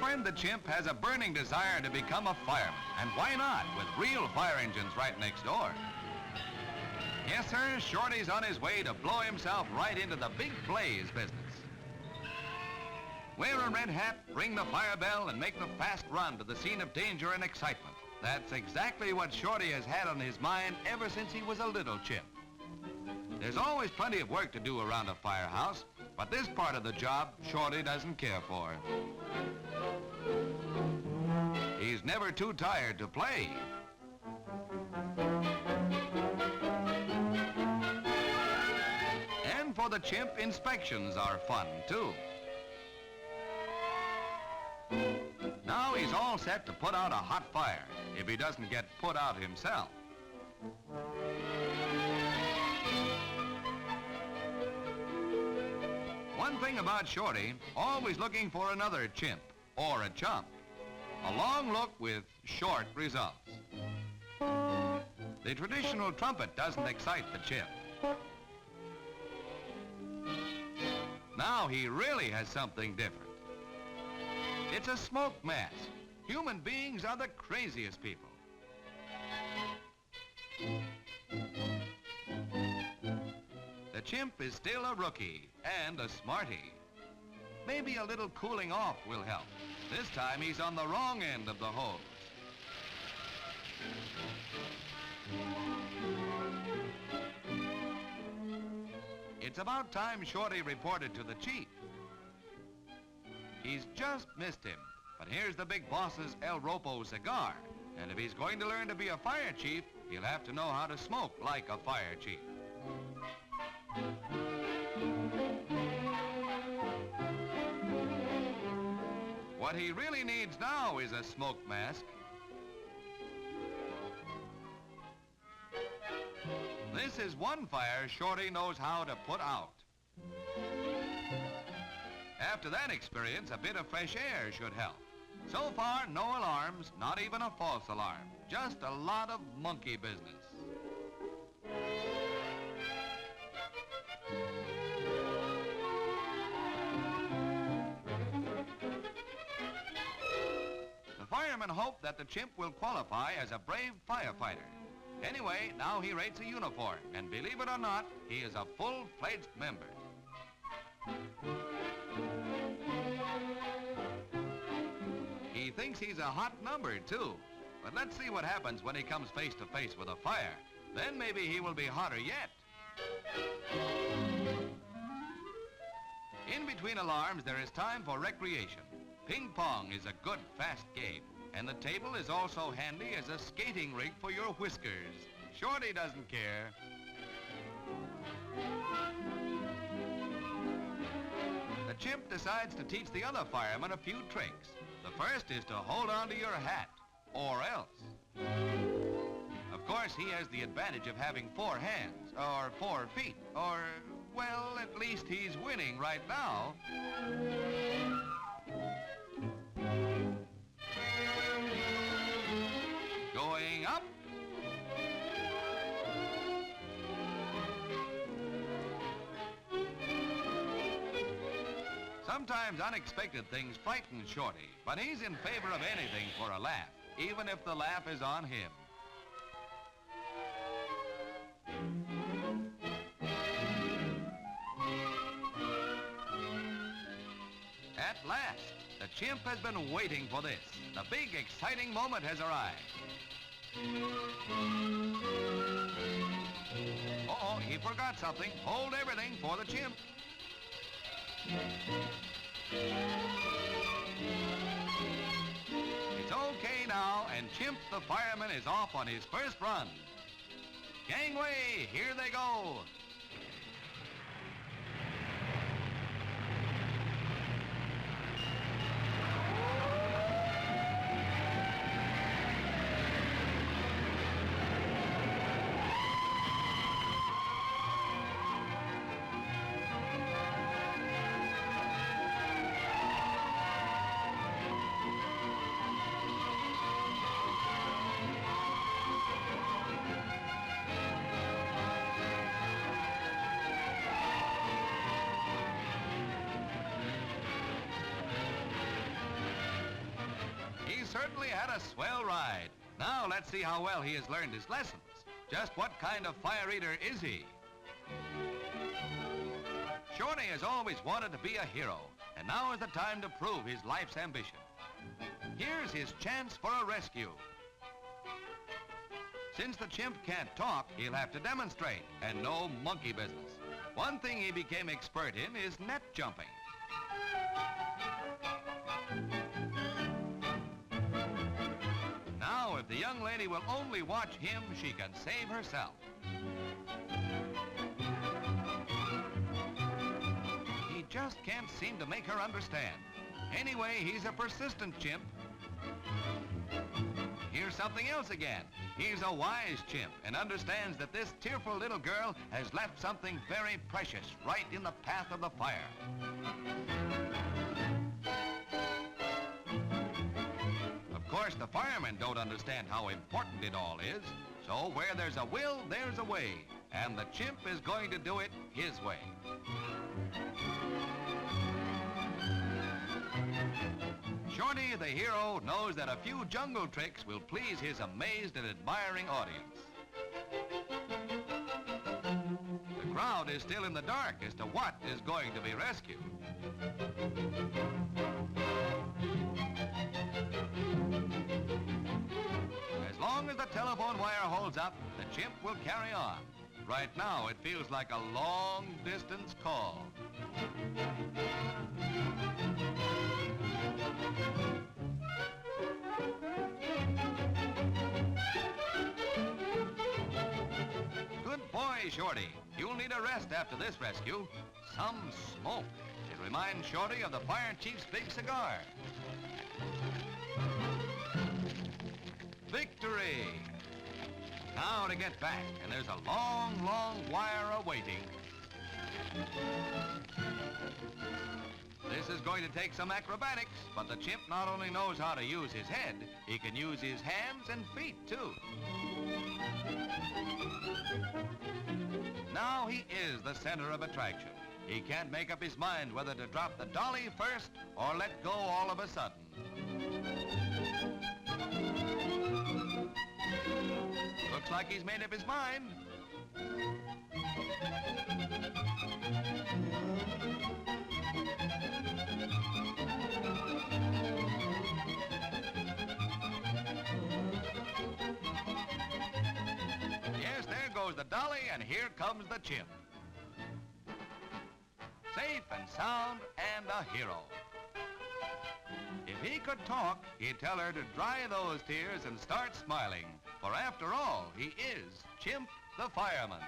friend the Chimp has a burning desire to become a fireman. And why not, with real fire engines right next door? Yes, sir, Shorty's on his way to blow himself right into the big blaze business. Wear a red hat, ring the fire bell, and make the fast run to the scene of danger and excitement. That's exactly what Shorty has had on his mind ever since he was a little chimp. There's always plenty of work to do around a firehouse, but this part of the job Shorty doesn't care for. He's never too tired to play. And for the Chimp, inspections are fun, too. Now he's all set to put out a hot fire, if he doesn't get put out himself. One thing about Shorty, always looking for another chimp or a chump. A long look with short results. The traditional trumpet doesn't excite the chimp. Now he really has something different. It's a smoke mask. Human beings are the craziest people. The Chimp is still a rookie and a smarty. Maybe a little cooling off will help. This time he's on the wrong end of the hose. It's about time Shorty reported to the chief. He's just missed him, but here's the big boss's El Ropo cigar. And if he's going to learn to be a fire chief, he'll have to know how to smoke like a fire chief. What he really needs now is a smoke mask. This is one fire Shorty knows how to put out. After that experience, a bit of fresh air should help. So far, no alarms, not even a false alarm. Just a lot of monkey business. The firemen hope that the Chimp will qualify as a brave firefighter. Anyway, now he rates a uniform, and believe it or not, he is a full-fledged member. He thinks he's a hot number, too. But let's see what happens when he comes face to face with a fire. Then maybe he will be hotter yet. In between alarms, there is time for recreation. Ping pong is a good, fast game. And the table is also handy as a skating rink for your whiskers. Shorty doesn't care. The Chimp decides to teach the other firemen a few tricks. The first is to hold on to your hat, or else. Of course, he has the advantage of having 4 hands, or 4 feet, or, well, at least he's winning right now. Going up. Sometimes unexpected things frighten Shorty, but he's in favor of anything for a laugh, even if the laugh is on him. At last, the Chimp has been waiting for this. The big, exciting moment has arrived. Uh-oh, he forgot something. Hold everything for the Chimp. It's okay now, and Chimp the fireman is off on his first run. Gangway, here they go. certainly had a swell ride. Now let's see how well he has learned his lessons. Just what kind of fire eater is he? Shorty has always wanted to be a hero, and now is the time to prove his life's ambition. Here's his chance for a rescue. Since the chimp can't talk, he'll have to demonstrate, and no monkey business. One thing he became expert in is net jumping. Now, if the young lady will only watch him, she can save herself. He just can't seem to make her understand. Anyway, he's a persistent chimp. Here's something else again. He's a wise chimp and understands that this tearful little girl has left something very precious right in the path of the fire. Of course, the firemen don't understand how important it all is, so where there's a will, there's a way, and the chimp is going to do it his way. Shorty, the hero, knows that a few jungle tricks will please his amazed and admiring audience. The crowd is still in the dark as to what is going to be rescued. As long as the telephone wire holds up, the chimp will carry on. Right now, it feels like a long-distance call. Good boy, Shorty. You'll need a rest after this rescue. Some smoke. It reminds Shorty of the fire chief's big cigar. Victory! Now to get back, and there's a long, long wire awaiting. This is going to take some acrobatics, but the chimp not only knows how to use his head, he can use his hands and feet, too. Now he is the center of attraction. He can't make up his mind whether to drop the dolly first or let go all of a sudden. Looks like he's made up his mind. Yes, there goes the dolly, and here comes the chimp. Safe and sound and a hero. If he could talk, he'd tell her to dry those tears and start smiling. For after all, he is Chimp the Fireman.